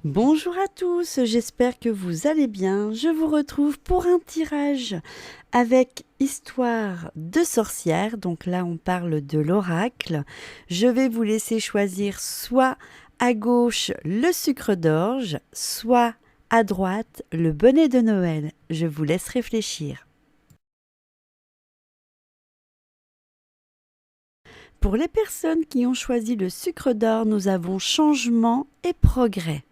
Bonjour à tous, j'espère que vous allez bien. Je vous retrouve pour un tirage avec histoire de sorcière. Donc là, on parle de l'oracle. Je vais vous laisser choisir soit à gauche le sucre d'orge, soit à droite le bonnet de Noël. Je vous laisse réfléchir. Pour les personnes qui ont choisi le sucre d'or, nous avons changement et progrès.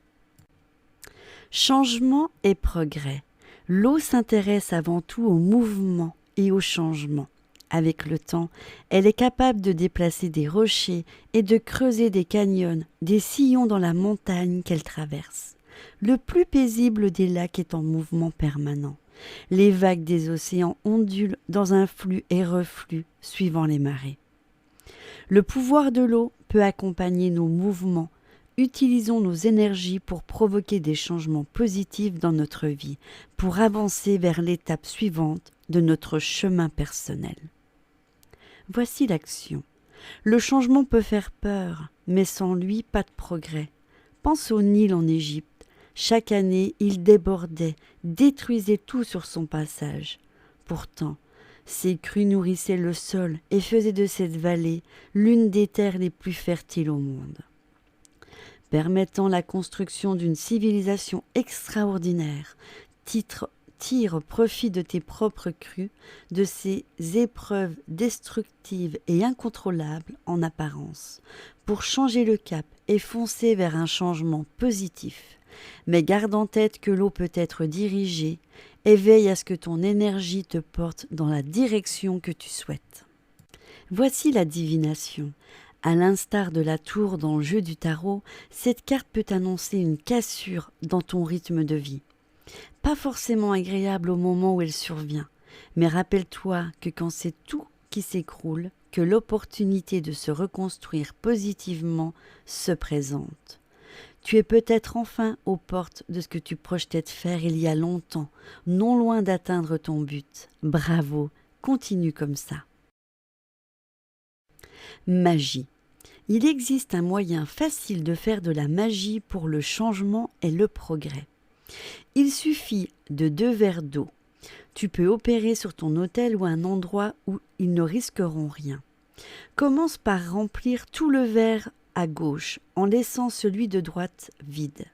Changement et progrès. L'eau s'intéresse avant tout au mouvement et au changement. Avec le temps, elle est capable de déplacer des rochers et de creuser des canyons, des sillons dans la montagne qu'elle traverse. Le plus paisible des lacs est en mouvement permanent. Les vagues des océans ondulent dans un flux et reflux suivant les marées. Le pouvoir de l'eau peut accompagner nos mouvements. Utilisons nos énergies pour provoquer des changements positifs dans notre vie, pour avancer vers l'étape suivante de notre chemin personnel. Voici l'action. Le changement peut faire peur, mais sans lui, pas de progrès. Pense au Nil en Égypte. Chaque année, il débordait, détruisait tout sur son passage. Pourtant, ces crues nourrissaient le sol et faisaient de cette vallée l'une des terres les plus fertiles au monde, permettant la construction d'une civilisation extraordinaire. Tire profit de tes propres crues, de ces épreuves destructives et incontrôlables en apparence, pour changer le cap et foncer vers un changement positif. Mais garde en tête que l'eau peut être dirigée et veille à ce que ton énergie te porte dans la direction que tu souhaites. Voici la divination. À l'instar de la tour dans le jeu du tarot, cette carte peut annoncer une cassure dans ton rythme de vie. Pas forcément agréable au moment où elle survient, mais rappelle-toi que quand c'est tout qui s'écroule, que l'opportunité de se reconstruire positivement se présente. Tu es peut-être enfin aux portes de ce que tu projetais de faire il y a longtemps, non loin d'atteindre ton but. Bravo, continue comme ça. Magie. Il existe un moyen facile de faire de la magie pour le changement et le progrès. Il suffit de 2 verres d'eau. Tu peux opérer sur ton autel ou un endroit où ils ne risqueront rien. Commence par remplir tout le verre à gauche en laissant celui de droite vide.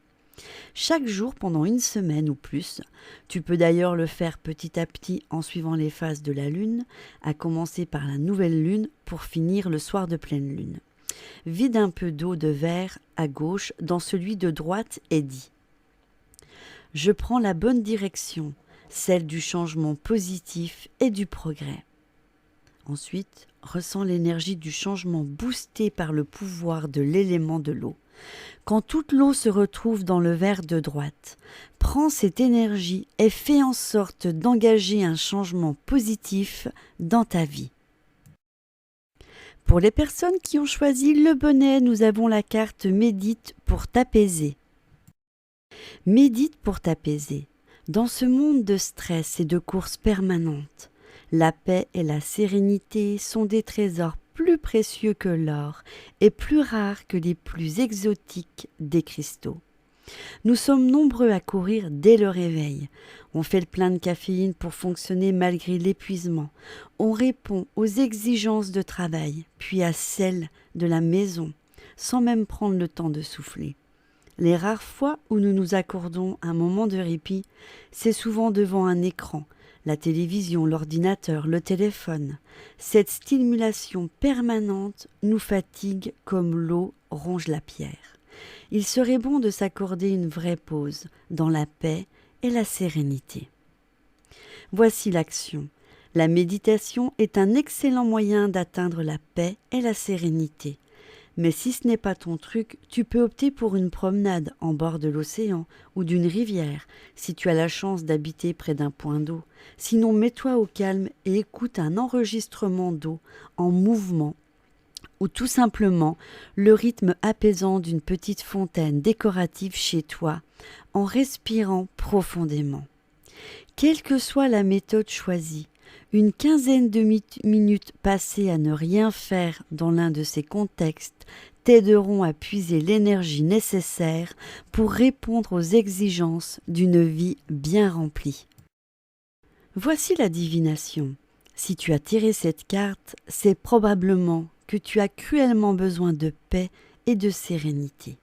Chaque jour pendant 1 semaine ou plus, tu peux d'ailleurs le faire petit à petit en suivant les phases de la lune, à commencer par la nouvelle lune pour finir le soir de pleine lune. Vide un peu d'eau de verre à gauche dans celui de droite et dis: je prends la bonne direction, celle du changement positif et du progrès. Ensuite, ressens l'énergie du changement boostée par le pouvoir de l'élément de l'eau. Quand toute l'eau se retrouve dans le verre de droite, prends cette énergie et fais en sorte d'engager un changement positif dans ta vie. Pour les personnes qui ont choisi le bonnet, nous avons la carte Médite pour t'apaiser. Médite pour t'apaiser. Dans ce monde de stress et de courses permanentes, la paix et la sérénité sont des trésors plus précieux que l'or et plus rares que les plus exotiques des cristaux. Nous sommes nombreux à courir dès le réveil. On fait le plein de caféine pour fonctionner malgré l'épuisement. On répond aux exigences de travail, puis à celles de la maison, sans même prendre le temps de souffler. Les rares fois où nous nous accordons un moment de répit, c'est souvent devant un écran, la télévision, l'ordinateur, le téléphone. Cette stimulation permanente nous fatigue comme l'eau ronge la pierre. Il serait bon de s'accorder une vraie pause dans la paix et la sérénité. Voici l'action. La méditation est un excellent moyen d'atteindre la paix et la sérénité. Mais si ce n'est pas ton truc, tu peux opter pour une promenade en bord de l'océan ou d'une rivière, si tu as la chance d'habiter près d'un point d'eau. Sinon, mets-toi au calme et écoute un enregistrement d'eau en mouvement ou tout simplement le rythme apaisant d'une petite fontaine décorative chez toi en respirant profondément. Quelle que soit la méthode choisie, une quinzaine de minutes passées à ne rien faire dans l'un de ces contextes t'aideront à puiser l'énergie nécessaire pour répondre aux exigences d'une vie bien remplie. Voici la divination. Si tu as tiré cette carte, c'est probablement que tu as cruellement besoin de paix et de sérénité.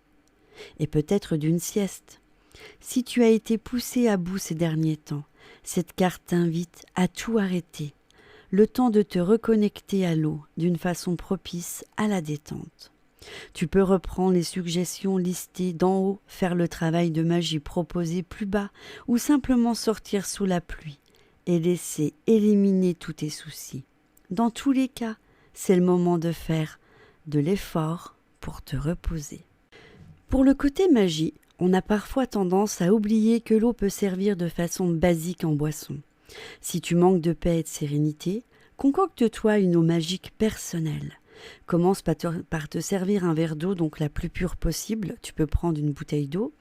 Et peut-être d'une sieste. Si tu as été poussé à bout ces derniers temps, cette carte t'invite à tout arrêter, le temps de te reconnecter à l'eau d'une façon propice à la détente. Tu peux reprendre les suggestions listées d'en haut, faire le travail de magie proposé plus bas ou simplement sortir sous la pluie et laisser éliminer tous tes soucis. Dans tous les cas, c'est le moment de faire de l'effort pour te reposer. Pour le côté magie, on a parfois tendance à oublier que l'eau peut servir de façon basique en boisson. Si tu manques de paix et de sérénité, concocte-toi une eau magique personnelle. Commence par te servir un verre d'eau, donc la plus pure possible. Tu peux prendre une bouteille d'eau.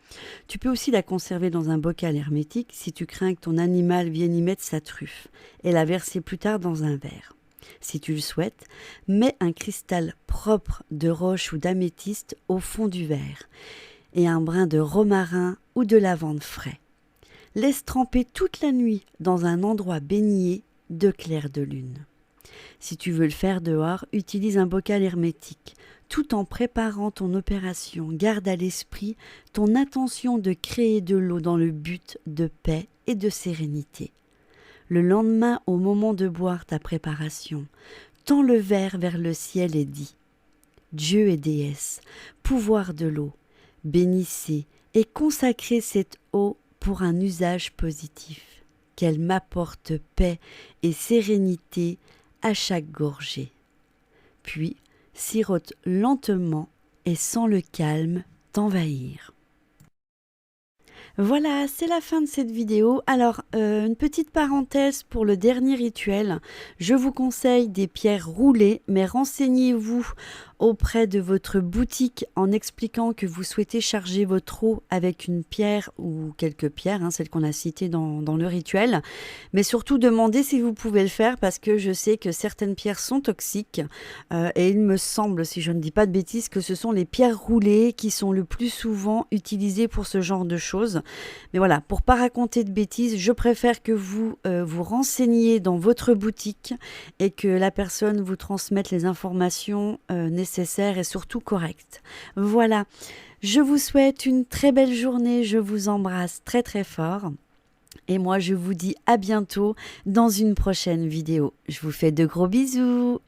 Tu peux aussi la conserver dans un bocal hermétique si tu crains que ton animal vienne y mettre sa truffe et la verser plus tard dans un verre. Si tu le souhaites, mets un cristal propre de roche ou d'améthyste au fond du verre et un brin de romarin ou de lavande frais. Laisse tremper toute la nuit dans un endroit baigné de clair de lune. Si tu veux le faire dehors, utilise un bocal hermétique. Tout en préparant ton opération, garde à l'esprit ton intention de créer de l'eau dans le but de paix et de sérénité. Le lendemain, au moment de boire ta préparation, tends le verre vers le ciel et dis « Dieu et déesse, pouvoir de l'eau, bénissez et consacrez cette eau pour un usage positif, qu'elle m'apporte paix et sérénité à chaque gorgée. » Puis, sirote lentement et sens le calme t'envahir. Voilà, c'est la fin de cette vidéo. Alors, une petite parenthèse pour le dernier rituel. Je vous conseille des pierres roulées, mais renseignez-vous auprès de votre boutique en expliquant que vous souhaitez charger votre eau avec une pierre ou quelques pierres, celles qu'on a citées dans le rituel. Mais surtout, demandez si vous pouvez le faire parce que je sais que certaines pierres sont toxiques et il me semble, si je ne dis pas de bêtises, que ce sont les pierres roulées qui sont le plus souvent utilisées pour ce genre de choses. Mais voilà, pour pas raconter de bêtises, je préfère que vous vous renseigniez dans votre boutique et que la personne vous transmette les informations nécessaires et surtout correctes. Voilà, je vous souhaite une très belle journée, je vous embrasse très très fort. Et moi, je vous dis à bientôt dans une prochaine vidéo. Je vous fais de gros bisous.